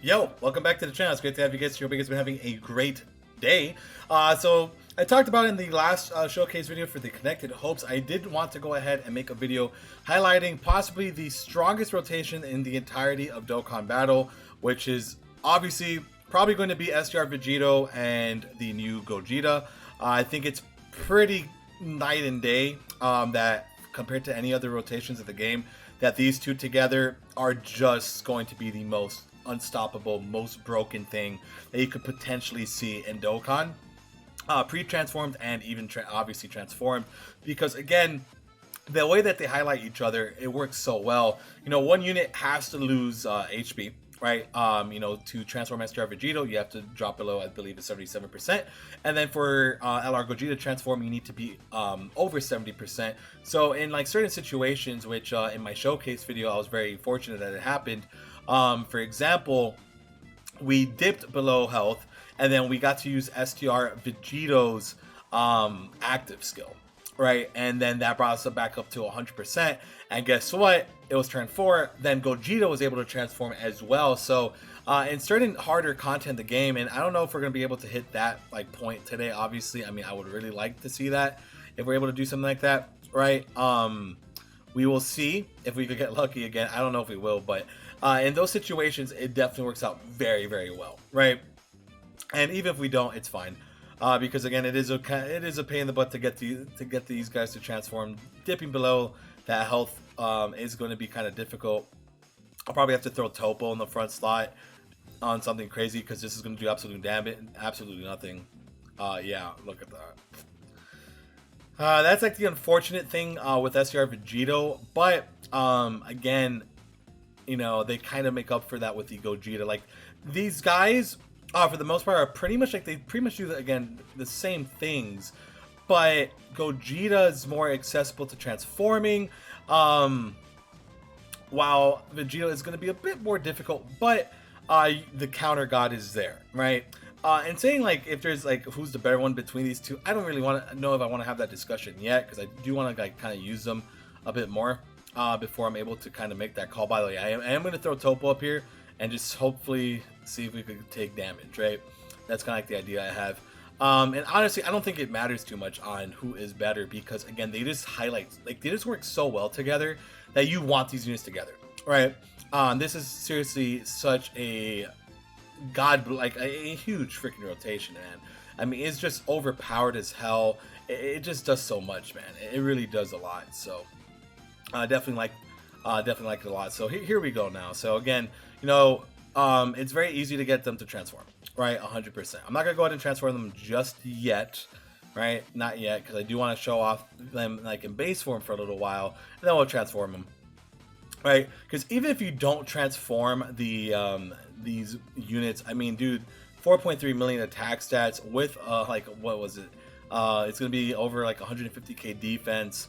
Yo, welcome back to the channel. It's great to have you guys here. Hope you guys have been having a great day. So I talked about in the last showcase video for the Connected Hopes, I did want to go ahead and make a video highlighting possibly the strongest rotation in the entirety of Dokkan Battle, which is obviously probably going to be SDR Vegito and the new Gogeta. I think it's pretty night and day that compared to any other rotations of the game, that these two together are just going to be the most unstoppable, most broken thing that you could potentially see in Dokkan, pre-transformed and even obviously transformed, because again, the way that they highlight each other, it works so well. You know, one unit has to lose HP, right? You know, to transform STR Vegito, you have to drop below, I believe, it's 77%. And then for LR Gogeta transform, you need to be over 70%. So in like certain situations, which in my showcase video, I was very fortunate that it happened. For example, we dipped below health, and then we got to use STR Vegito's active skill, right? And then that brought us back up to 100%. And guess what? It was turn 4. Then Gogeta was able to transform as well. So in certain harder content in the game, and I don't know if we're going to be able to hit that like point today, obviously. I mean, I would really like to see that if we're able to do something like that, right? We will see if we could get lucky again. I don't know if we will, but in those situations, it definitely works out very, very well, right? And even if we don't, it's fine, because again, it is a pain in the butt to get these guys to transform. Dipping below that health is going to be kind of difficult. I'll probably have to throw Topo in the front slot on something crazy, because this is going to do absolutely nothing. Yeah, look at that. That's like the unfortunate thing with SCR Vegito, but again, you know, they kind of make up for that with the Gogeta. Like, these guys, for the most part, are pretty much like, they pretty much do again the same things, but Gogeta is more accessible to transforming, while Vegito is going to be a bit more difficult, but the counter god is there, right? And saying like if there's like who's the better one between these two, I don't really want to know if I want to have that discussion yet, because I do want to like kind of use them a bit more before I'm able to kind of make that call. By the way, I am going to throw Topo up here and just hopefully see if we could take damage, right? That's kind of like the idea I have. And honestly, I don't think it matters too much on who is better, because again, they just highlight, like, they just work so well together that you want these units together, right? This is seriously such a like a huge freaking rotation, man. I mean, it's just overpowered as hell. It just does so much, man. It really does a lot. So definitely like it a lot. So here we go now. So again, you know, it's very easy to get them to transform, right? 100%. I'm not gonna go ahead and transform them just yet, right? Not yet, because I do want to show off them like in base form for a little while, and then we'll transform them, right? Because even if you don't transform the these units, I mean, dude, 4.3 million attack stats with like, what was it? It's gonna be over like 150k defense.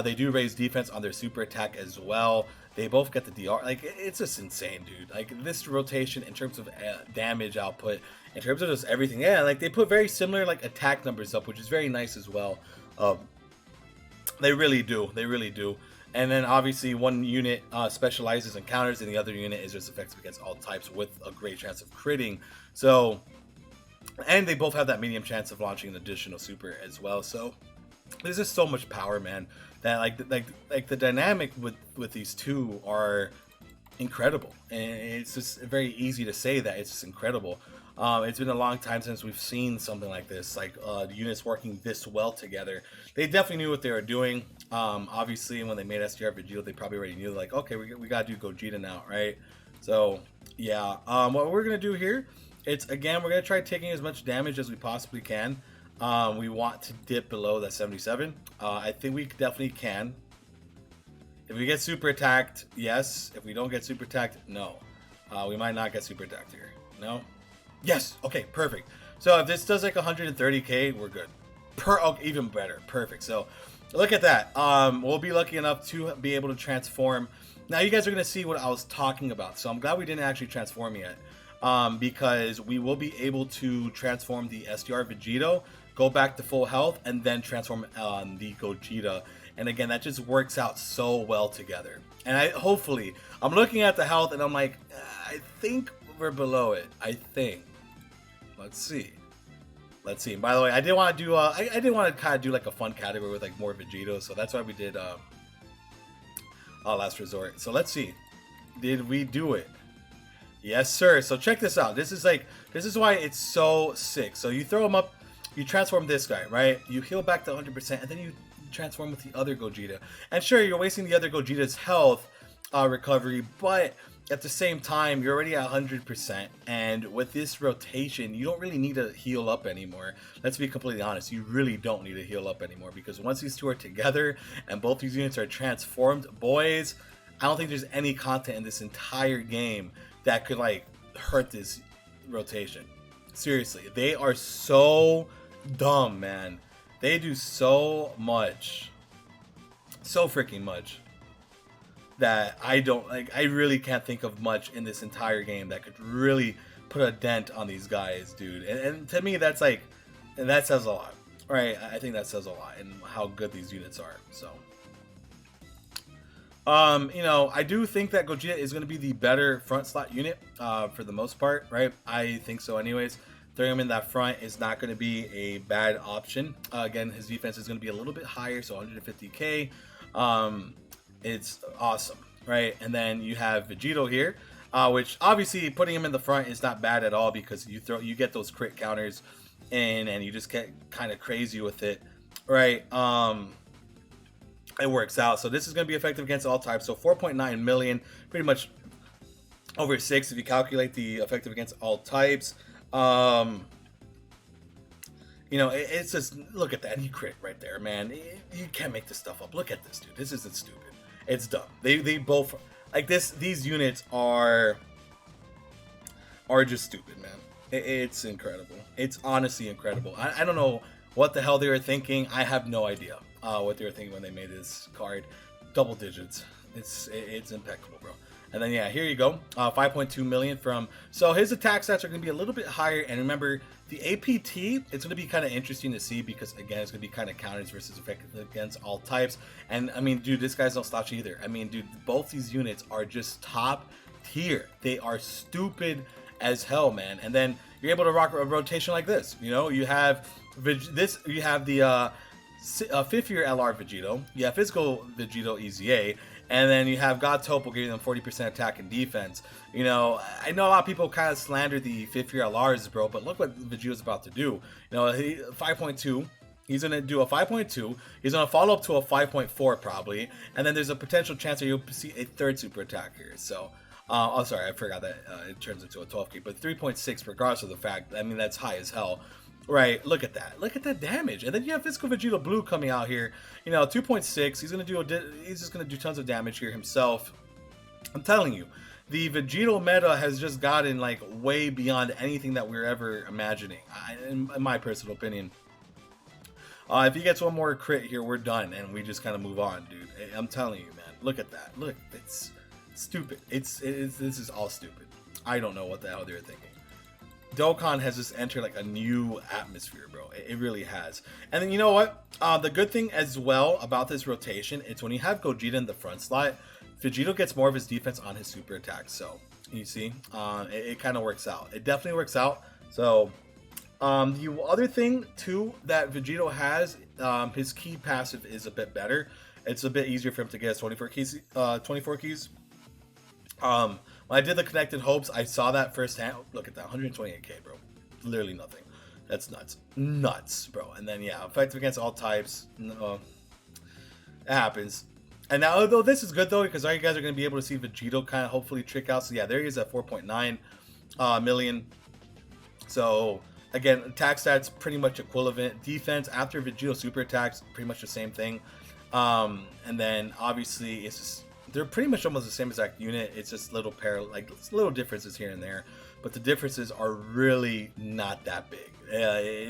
They do raise defense on their super attack as well. They both get the DR. Like, it's just insane, dude. Like, this rotation in terms of damage output, in terms of just everything, yeah, like they put very similar like attack numbers up, which is very nice as well. They really do. They really do. And then obviously one unit specializes in counters, and the other unit is just effective against all types with a great chance of critting. So, and they both have that medium chance of launching an additional super as well. So there's just so much power, man, that like the dynamic with these two are incredible, and it's just very easy to say that it's just incredible. It's been a long time since we've seen something like this, like units working this well together. They definitely knew what they were doing. Obviously, when they made STR Vegito, they probably already knew, like, okay, we gotta do Gogeta now, right? So yeah, what we're gonna do here, it's again, we're gonna try taking as much damage as we possibly can. We want to dip below that 77. I think we definitely can. If we get super attacked, yes. If we don't get super attacked, no. We might not get super attacked here. No. Yes. Okay. Perfect. So if this does like 130k, we're good. Oh, even better. Perfect. So look at that. We'll be lucky enough to be able to transform. Now you guys are gonna see what I was talking about. So I'm glad we didn't actually transform yet, because we will be able to transform the SDR Vegito, go back to full health, and then transform the Gogeta. And again, that just works out so well together. And hopefully, I'm looking at the health and I'm like, I think we're below it. I think. Let's see. Let's see. By the way, I did want to do I did want to kind of do like a fun category with like more Vegito, so that's why we did Last Resort. So let's see. Did we do it? Yes, sir. So check this out. This is why it's so sick. So you throw him up, you transform this guy, right? You heal back to 100%, and then you transform with the other Gogeta. And sure, you're wasting the other Gogeta's health recovery, but at the same time, you're already at 100%. And with this rotation, you don't really need to heal up anymore. Let's be completely honest. You really don't need to heal up anymore, because once these two are together and both these units are transformed, boys, I don't think there's any content in this entire game that could like hurt this rotation. Seriously, they are so dumb, man. They do so much, so freaking much, that I really can't think of much in this entire game that could really put a dent on these guys, dude. And to me, that's like, and that says a lot, right? I think that says a lot in how good these units are. So, you know, I do think that Gogeta is going to be the better front slot unit for the most part, right? I think so anyways. Throwing him in that front is not going to be a bad option. Again, his defense is going to be a little bit higher, so 150k. It's awesome, right? And then you have Vegito here, which obviously putting him in the front is not bad at all, because you get those crit counters in and you just get kind of crazy with it, right? It works out. So this is going to be effective against all types. So 4.9 million, pretty much over 6 if you calculate the effective against all types. You know, it's just, look at that. He crit right there, man. You can't make this stuff up. Look at this, dude. This isn't stupid. It's dumb. They both, like this, these units are just stupid, man. It's incredible. It's honestly incredible. I don't know what the hell they were thinking. I have no idea what they were thinking when they made this card. Double digits. It's impeccable, bro. And then yeah, here you go, 5.2 million from. So his attack stats are going to be a little bit higher. And remember, the APT, it's going to be kind of interesting to see, because again, it's going to be kind of counters versus effective against all types. And I mean, dude, this guy's no slouch either. I mean, dude, both these units are just top tier. They are stupid as hell, man. And then you're able to rock a rotation like this. You know, you have this. You have the 5th year LR Vegito. You have physical Vegito EZA. And then you have God's Hope will give them 40% attack and defense. You know, I know a lot of people kind of slander the 5th year LRs, bro, but look what Vegito's about to do. You know, 5.2. He's going to do a 5.2. He's going to follow up to a 5.4 probably. And then there's a potential chance that you'll see a 3rd super attack here. So, oh, sorry, I forgot that it turns into a 12k. But 3.6, regardless of the fact, I mean, that's high as hell. Right, look at that. Look at that damage. And then you have Physical Vegito Blue coming out here. You know, 2.6. He's just gonna do tons of damage here himself. I'm telling you, the Vegito meta has just gotten like way beyond anything that we were ever imagining, in my personal opinion. If he gets one more crit here, we're done, and we just kind of move on, dude. I'm telling you, man. Look at that. Look, it's stupid. This is all stupid. I don't know what the hell they were thinking. Dokkan has just entered like a new atmosphere, bro. It really has. And then you know what? The good thing as well about this rotation, it's when you have Gogeta in the front slot, Vegito gets more of his defense on his super attacks. So you see, it kind of works out. It definitely works out. So the other thing too that Vegito has, his key passive is a bit better. It's a bit easier for him to get his 24 keys. When I did the Connected Hopes, I saw that firsthand. Look at that, 128k, bro. Literally nothing. That's nuts. Nuts, bro. And then, yeah, effective against all types. No, it happens. And now, though, this is good, though, because all you guys are going to be able to see Vegito kind of hopefully trick out. So, yeah, there he is at 4.9 million. So, again, attack stats pretty much equivalent. Defense after Vegito super attacks, pretty much the same thing. And then, obviously, it's just... they're pretty much almost the same exact unit. It's just little little differences here and there, but the differences are really not that big.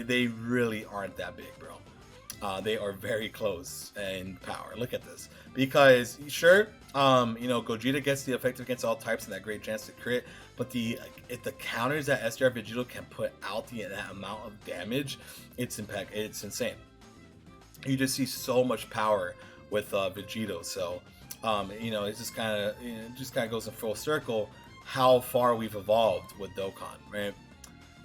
They really aren't that big, bro. They are very close in power. Look at this, because sure, you know, Gogeta gets the effective against all types and that great chance to crit, but the counters that SDR Vegito can put out that amount of damage, it's insane. You just see so much power with Vegito. So you know, it's just kind of just kind of goes in full circle how far we've evolved with Dokkan, right?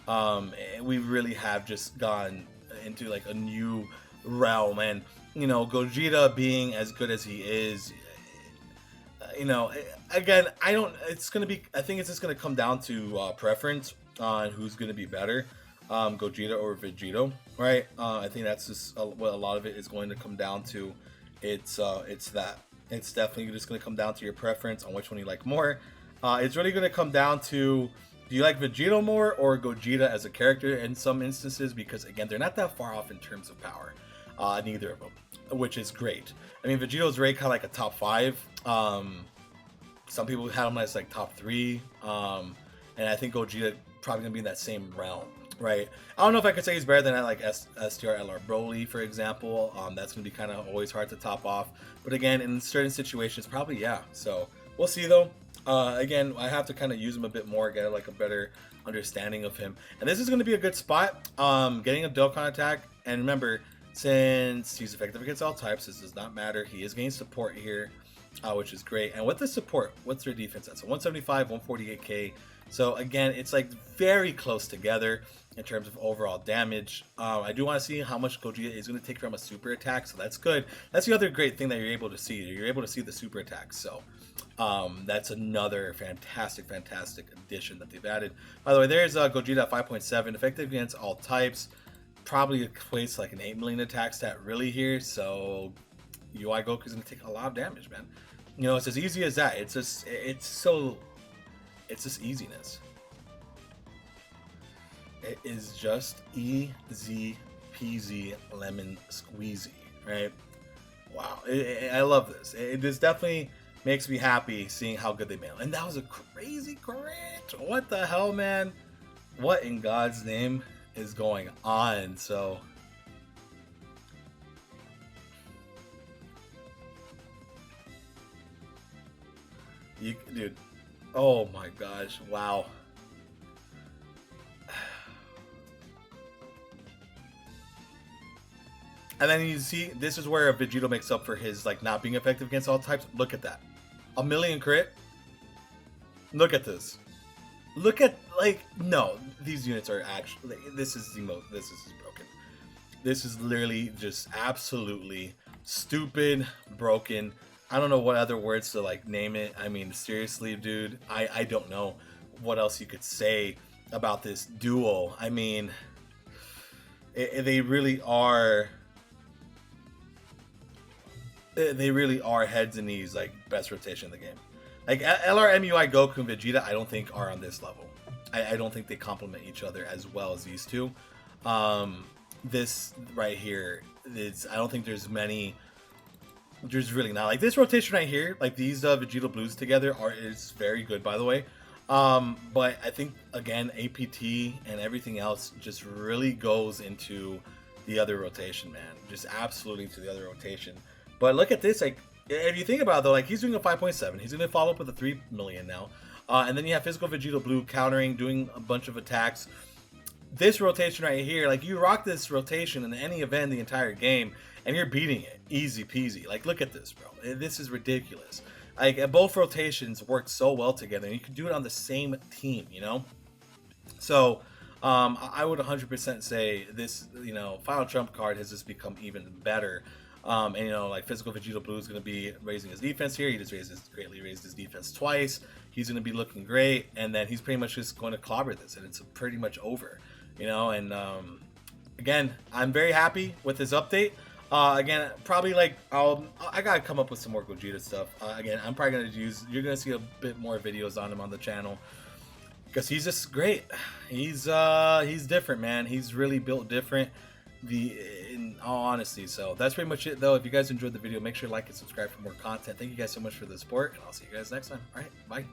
And we really have just gone into like a new realm, and you know, Gogeta being as good as he is, you know, again, I don't. It's gonna be. I think it's just gonna come down to preference on who's gonna be better, Gogeta or Vegito, right? I think that's just what a lot of it is going to come down to. It's that. It's definitely just gonna come down to your preference on which one you like more. It's really gonna come down to, do you like Vegito more or Gogeta as a character in some instances? Because again, they're not that far off in terms of power, neither of them, which is great. I mean, Vegito's already kind of like a top 5. Some people had him as like top 3, and I think Gogeta probably gonna be in that same realm, right? I don't know if I could say he's better than like STR LR Broly, for example. That's gonna be kind of always hard to top off, but again, in certain situations, probably yeah. So we'll see though. Again, I have to kind of use him a bit more, get like a better understanding of him, and this is going to be a good spot. Getting a Dokkan attack, and remember, since he's effective against all types, this does not matter. He is getting support here, which is great. And with the support, what's their defense at? So 175, 148k. So again, it's like very close together in terms of overall damage. I do want to see how much Gogeta is going to take from a super attack, so that's good. That's the other great thing that you're able to see. You're able to see the super attacks. So that's another fantastic addition that they've added. By the way, there's Gogeta at 5.7, effective against all types. Probably equates to like an 8 million attack stat really here. So UI Goku is going to take a lot of damage, man. You know, it's as easy as that. It's just easiness. It is just easy peasy lemon squeezy, right? Wow, I love this. This definitely makes me happy seeing how good they made. And that was a crazy crit. What the hell, man? What in God's name is going on? So dude, oh my gosh, wow. And then you see, this is where Vegito makes up for his like not being effective against all types. Look at that, 1,000,000 crit. Look at this. Look at, like, no, these units are actually, this is broken. This is literally just absolutely stupid, broken. I don't know what other words to like name it. I mean, seriously, dude, I don't know what else you could say about this duel. I mean, they really are heads and knees like best rotation in the game. Like LRMUI Goku and Vegeta, I don't think are on this level. I don't think they complement each other as well as these two. This right here is, I don't think there's many. There's really not, like this rotation right here, like these Vegeta Blues together is very good, by the way. But I think again APT and everything else just really goes into the other rotation, man. Just absolutely into the other rotation. But look at this, like if you think about it though, like he's doing a 5.7, he's gonna follow up with a 3 million now, and then you have physical Vegeta Blue countering, doing a bunch of attacks. This rotation right here, like you rock this rotation in any event the entire game, and you're beating it easy peasy. Like look at this, bro. This is ridiculous. Like both rotations work so well together, and you can do it on the same team, you know. So I would 100% say this, you know, Final Trump card has just become even better. And you know, like physical Vegeta Blue is going to be raising his defense here. He just greatly raised his defense twice. He's going to be looking great, and then he's pretty much just going to clobber this, and it's pretty much over, you know. And again, I'm very happy with this update. Again, probably like I gotta come up with some more Gogeta stuff. Again, I'm probably gonna you're gonna see a bit more videos on him on the channel, because he's just great. He's different, man. He's really built different. In all honesty, so that's pretty much it though. If you guys enjoyed the video, make sure to like and subscribe for more content. Thank you guys so much for the support, and I'll see you guys next time. All right, bye.